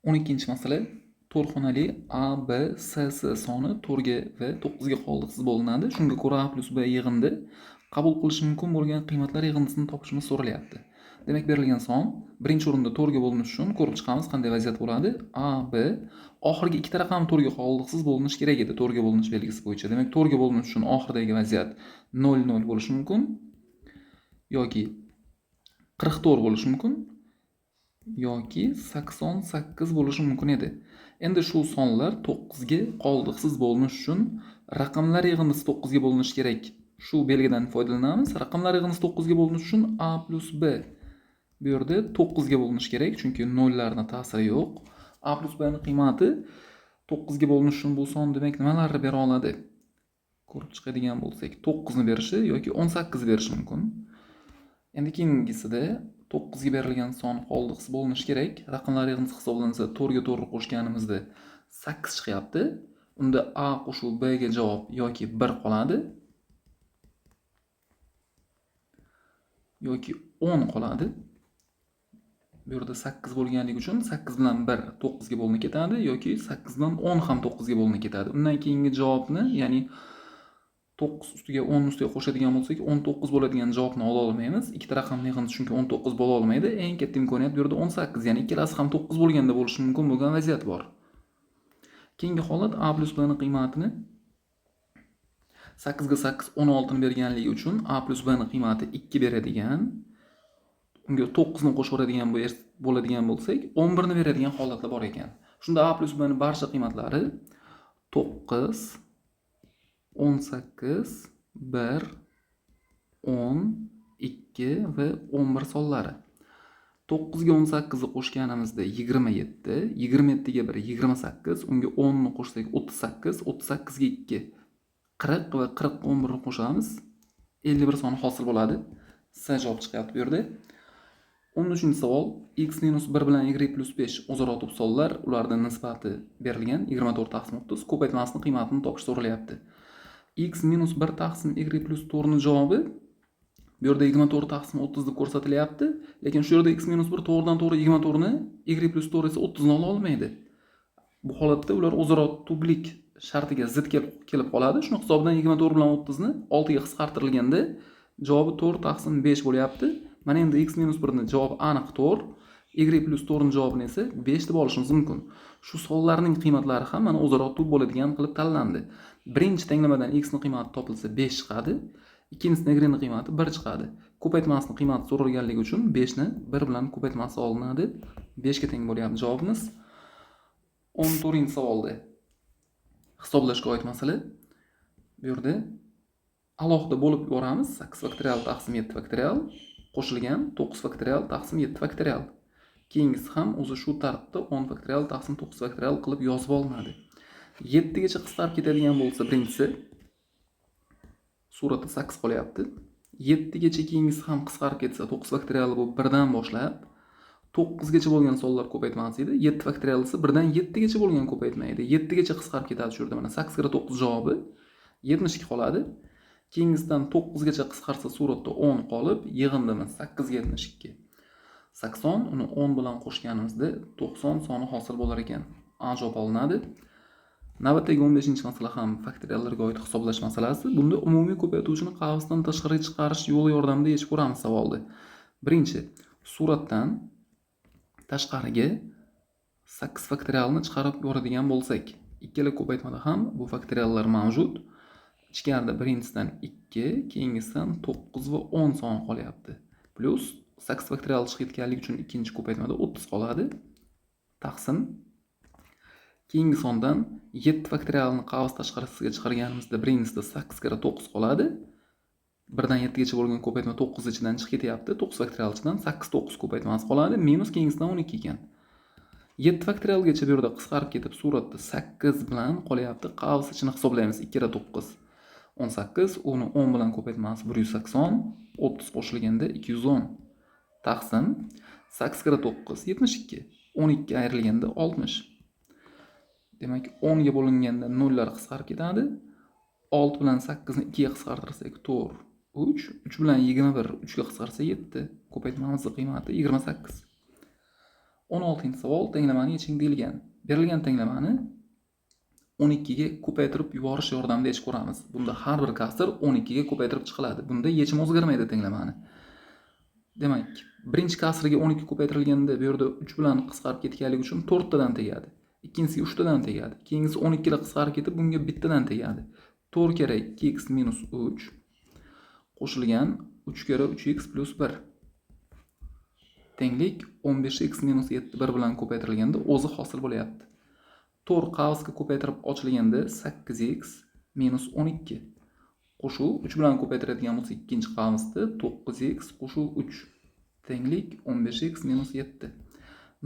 12-chi masala to'rtxonali A, B, S soni 4 ga va 9 ga qoldiqsiz bo'linadi. Shunga ko'ra A plus B yig'indi qabul qilish mumkin bo'lgan qiymatlar yig'indisini topishimiz so'ralyapti. Demak, berilgan son birinchi o'rinda 4 ga bo'linishi uchun ko'rib chiqamiz qanday vaziyat bo'ladi. A, B oxirgi ikkita raqam 4 ga qoldiqsiz bo'linishi kerak edi 4 ga bo'linish belgisi bo'yicha. Demak, 4 ga bo'linishi uchun oxiridagi vaziyat 0 0 bo'lishi mumkin yoki 44 bo'lishi mumkin yoki 88 bo'lishi mumkin edi. Endi shu sonlar 9 ga qoldiqsiz bo'linish uchun raqamlar yig'indisi 9 ga bo'linishi kerak. Shu belgidan foydalanamiz. Raqamlar yig'indisi 9 ga bo'linish uchun A plus B bu yerda 9 ga bo'linishi kerak, chunki nollarning ta'siri yo'q. A plus B ning qiymati 9 ga bo'linish uchun bu son demak nimalarni bera oladi? Ko'rib chiqadigan bo'lsak, 9 ni berishi yoki 18 berishi mumkin. Endi keyingisida 9 ga berilgan son qoldiqsiz bo'linishi kerak. Raqamlar yig'indisi hisoblansa 4 ga 4 qo'shganimizda 8 chiqyapti. Unda A qo'shuv B ga javob yoki 1 qoladi yoki 10 qoladi. Bu yerda 8 bo'lganligi uchun 8 bilan 1 9 ga bo'linib ketadi yoki 8 bilan 10 ham 9 ga bo'linib ketadi. Undan keyingi javobni, ya'ni 9 ustiga 10 ustiga qo'shadigan bo'lsak 19 bo'ladigan javobni ola olmaymiz. Ikkita raqamning yig'indisi chunki 19 bo'la olmaydi. Eng katta imkoniyat bu yerda 18, ya'ni ikkalasi ham 9 bo'lganda bo'lishi mumkin bo'lgan vaziyat bor. Keyingi holat A plus B ning qiymatini 8 ga 8 16 ni berganligi uchun A plus B ning qiymati 2 beradigan, unga 9 ni qo'shib bo'ladigan bo'lsak 11 ni beradigan holatlar bor ekan. Shunda A plus B ning barcha qiymatlari 9 18, 1, 10, 2 va 11 sonlari. 9 ga 18 ni qo'shganimizda 27, 27 ga 1 28, unga 10 ni qo'shsak 38, 38 ga 2 40 va 40 ga 11 ni qo'shamiz. 51 soni hosil bo'ladi. S javob chiqyapti bu yerda. 13-savol. X minus 1 bilan y plus 5 o'zaro to'p sonlar, ularning nisbati berilgan 24 taqsim 30 ko'paytmasining qiymatini topish so'ralyapti. X minus 1 taqsim y plus 4 ning javobi bu yerda 24 taqsim 30 deb ko'rsatilyapti, lekin shu yerda x minus 1 to'g'ridan to'g'ri 24 ni, y plus 4 esa 30 ni ola olmaydi. Bu holatda ular o'zaro tublik shartiga zid kelib qoladi. Shuni hisobidan 24 bilan 30 ni 6 ga qisqartirilganda javobi 4 taqsim 5 bo'lyapti. Mana endi x minus 1 ning javobi aniq 4, y plus 4 ning javobini esa 5 deb olishimiz mumkin. Shu sonlarning qiymatlari ham mana o'zaro tub bo'ladigan qilib tanlandi. Birinchi tenglamadan x ning qiymati topilsa 5 chiqadi, ikkinchisidan y ning qiymati 1 chiqadi. Ko'paytmasining qiymati so'ralganligi uchun 5 ni 1 bilan ko'paytmasi olinadi. 5 ga teng bo'lyapti javobimiz. 14-savolda hisoblashga oid masala. Bu yerda alohida bo'lib yuboramiz. 8 faktorial taqsim 7 faktorial qo'shilgan 9 faktorial taqsim 7 faktorial. Keyingisi ham o'zi shu tartibda 10 faktorial taqsim 9 faktorial qilib yozib olinadi. 7 gacha qisqarib ketadigan bo'lsa birinchisi suratda 8 qolyapti. 7 gacha keyingisi ham qisqarib ketsa 9 faktorial bu 1 dan boshlab 9 gacha bo'lgan sonlar ko'paytmasi edi. 7 faktorial esa 1 dan 7 gacha bo'lgan ko'paytma edi. 7 gacha qisqarib ketadi shu yerda. Mana 8 kira 9 javobi 72 qoladi. Keyingisidan 9 gacha qisqarsa suratda 10 qolib, yig'indimiz 8 ga 72. 80 uni 10 bilan qo'shganimizda 90 soni hosil bo'lar ekan. A javob olinadi. Navbatdagi 15-masala ham faktoriallarga oid hisoblash masalasi. Bunda umumiy ko'paytuvchini qavsdan tashqariga chiqarish yo'li yordamida yechib ko'ramiz savolni. Birinchi, suratdan tashqariga 8 faktorialni chiqarib yuboradigan bo'lsak, ikkala ko'paytmada ham bu faktoriallar mavjud. Ichkarida birinchisidan 2, keyingisidan 9 va 10 soni qolyapti. Plus 8 faktorial chiqib ketganligi uchun ikkinchi ko'paytmada 30 qoladi. Taqsim. Keyingi sondan 7 faktorialni qavs tashqarisiga chiqarganimizda birinchisida 8 kira 9 qoladi. 1 dan 7 gacha bo'lgan ko'paytma 9 ichidan chiqib ketyapti. 9 faktorial ichidan 8 9 ko'paytmasi qoladi. Minus keyingisidan 12 ekan. 7 faktorialgacha bu yerda qisqarib ketib suratda 8 bilan qolyapti. Qavs ichini hisoblaymiz. 2 kira 9 18, uni 10 bilan ko'paytmasi 180, 30 qo'shilganda 210. Taqsim 8 kira 9 72, 12 ayrilganda 60. Demak 10 ga bo'linganda nollar qisqarib ketadi. 6 bilan 8 ni 2 ga qisqartirsak 4, 3, 3 bilan 21 3 ga qisqarsa 7. Ko'paytmamizning qiymati 28. 16-savol tenglamani yeching deyilgan. Berilgan tenglamani 12 ga ko'paytirib yuborish yordamida yechib ko'ramiz. Bunda har bir kasr 12 ga ko'paytirib chiqiladi. Bunda yechim o'zgarmaydi tenglamani. Demak, birinchi kasrga 12 ko'paytirilganda bu yerda 3 bilan qisqarib ketganligi uchun 4 tadan tegadi. Ikkinchisiga 3 tadan tegadi. Keyingisi 12 ga qisqarib ketib bunga 1 tadan tegadi. 4 kere 2x minus 3 qo'shilgan 3 kere 3x plus 1 tenglik 15x minus 7 1 bilan ko'paytirilganda o'zi hosil bo'lyapti. 4 qavsga ko'paytirib ochilganda 8x minus 12 qo'shuv 3 bilan ko'paytiradigan bo'lsa ikkinchi qavsda 9x qo'shuv 3 tenglik 15x minus 7.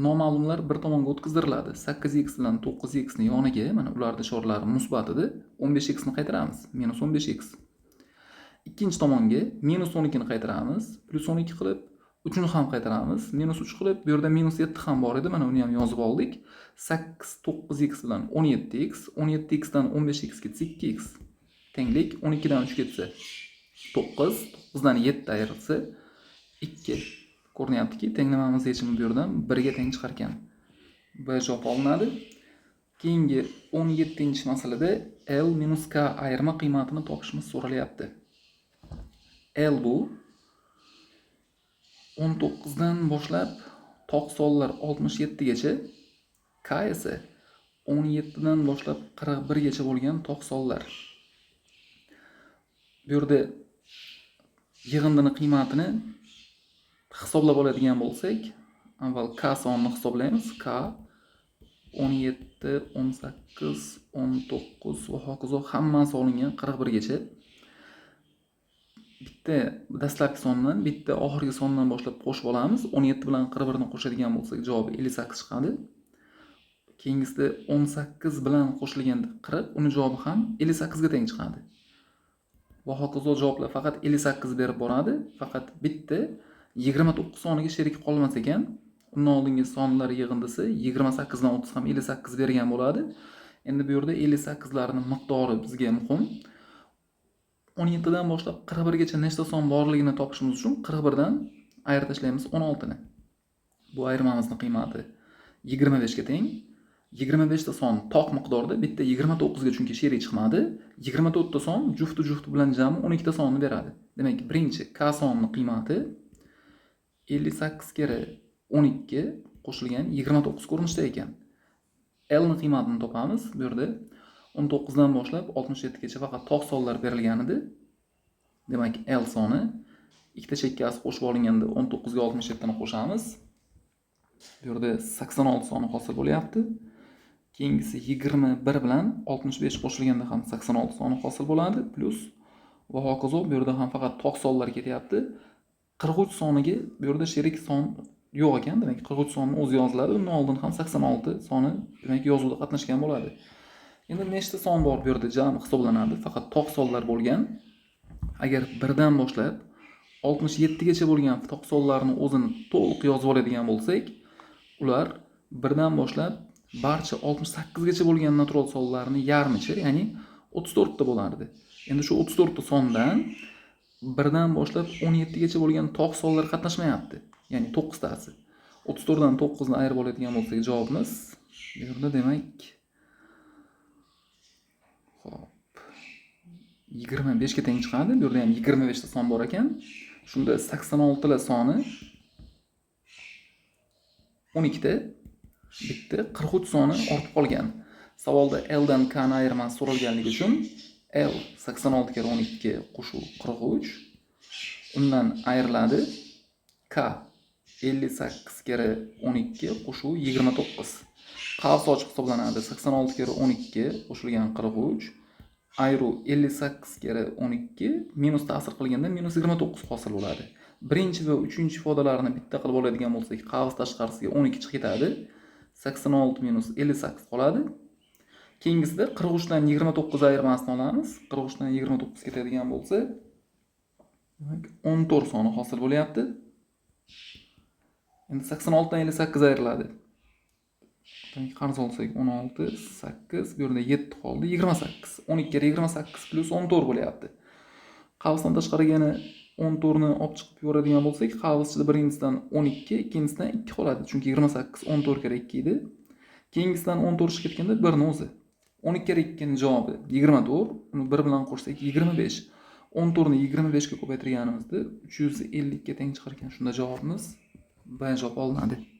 Noma'lumlar bir tomonga o'tkazdiriladi. 8x bilan 9x ni yoniga, mana ularning ishoralari musbat edi. 15x ni qaytaramiz, minus 15x. Ikkinchi tomonga minus 12 ni qaytaramiz, plus 12 qilib, 3 ni ham qaytaramiz, minus 3 qilib, bu yerda minus 7 ham bor edi, mana uni ham yozib oldik. 8 9x bilan 17x, 17x dan 15x ketsa 2x. Tenglik 12 dan 3 ketsa 9, 9 dan 7 ayrilsa 2. Ko'rinyaptiki, tenglamamiz yechimi bu yerdan 1 ga teng chiqar ekan. B javob olinadi. Keyingi 17-masalada L minus K ayirma qiymatini topishimiz so'ralyapti. L bu 19 dan boshlab toq sonlar 67 gacha, K esa 17 dan boshlab 41 gacha bo'lgan toq sonlar. Bu yerda yig'indini qiymatini hisoblab oladigan bo'lsak, avval K sonini hisoblaymiz. K 17, 18, 19 va hokazo hammasi olingan 41 gacha. Bitta dastlabki sondan, bitta oxirgi sondan boshlab qo'shib olamiz. 17 bilan 41 ni qo'shadigan bo'lsak, javob 58 chiqadi. Keyingisida 18 bilan qo'shilganda 40, uni javobi ham 58 ga teng chiqadi. Va hokazo javoblar faqat 58 berib boradi. Faqat bitta 29 soniga sherik qolmas ekan. Undan oldingi sonlar yig'indisi 28 dan 30 ham 58 bergan bo'ladi. Endi bu yerda 58 larning miqdori bizga muhim. 17 dan boshlab 41 gacha nechta son borligini topishimiz uchun 41 dan ayirib tashlaymiz 16 ni. Bu ayirmamizning qiymati 25 ga teng. 25 ta son toq miqdorda, bitta 29 ga chunki sherik chiqmadi. 24 ta son jufti bilan jami 12 ta sonni beradi. Demak, birinchi K sonining qiymati 58 kere 12 qo'shilgan 29 ko'rinishda ekan. L ning qiymatini topamiz. Bu yerda 19 dan boshlab 67 gacha faqat toq sonlar berilgan edi. Demak, L soni ikkita chekkasi qo'shib olinganda 19 ga 67 ni qo'shamiz. Bu yerda 86 soni hosil bo'lyapti. Keyingisi 21 bilan 65 qo'shilganda ham 86 soni hosil bo'ladi. Plus va hokazo bu yerda ham faqat toq sonlar ketyapti. 43 soniga bu yerda sherik son yo'q ekan. Demak, 43 sonni o'zi yoziladi. Undan oldin ham 86 soni demak yozuvda qatnashgan bo'ladi. Endi nechta son bor bu yerda jami hisoblanadi. Faqat toq sonlar bo'lgan. Agar 1 dan boshlab 67 gacha bo'lgan toq sonlarni o'zini to'liq yozib oladigan bo'lsak, ular 1 dan boshlab barcha 68 gacha bo'lgan natural sonlarning yarmicha, ya'ni 34 ta bo'lardi. Endi shu 34 ta sondan 1 dan boshlab 17 gacha bo'lgan toq sonlar qatnashmayapti. Ya'ni 9 tasi. 34 dan 9 ni ayirib oladigan bo'lsak, javobimiz bu yerda demak 25 ga teng chiqadi. Bu yerda ham 25 ta son bor ekan. Shunda 86 la soni 12 ta, bitta 43 soni ortib qolgan. Savolda L dan K ni ayirmasi so'ralganligi uchun L 86 kere 12 qo'shuv 43. Undan ayriladi. K 58 kere 12 qo'shuv 29. Qavs ochiq hisoblanadi. 86 kere 12 qo'shilgan 43. Ayru 58 kere 12 minus ta'sir qilganda minus 29 hosil bo'ladi. Birinchi va uchinchi ifodalarni bitta qilib oladigan bo'lsak, qavs tashqarisiga 12 chiqib ketadi. 86 minus 58 qoladi. Keyingisida 43 dan 29 ayirmasini olamiz. 43 dan 29 ketadigan bo'lsa, demak 14 soni hosil bo'lyapti. Endi 86 dan 58 ayriladi. Demak, qarz olsak 16, 8, bu yerda 7 qoldi, 28. 12 kere 28 plus 14 bo'lyapti. Qavsdan tashqariga yana 14 ni olib chiqib yuboradigan bo'lsak, qavs ichida birinchisidan 12, ikkinchisidan 2 qoladi. Chunki 28 14 kere 2 edi. Keyingisidan 14 chiqib ketganda 1 ni o'zi. 12 kere 2 ni javobi 24. Uni 1 bilan qo'shsak 25. 14 ni 25 ga ko'paytirganimizda 350 ga teng chiqar ekan. Shunda javobimiz B javob olinadi.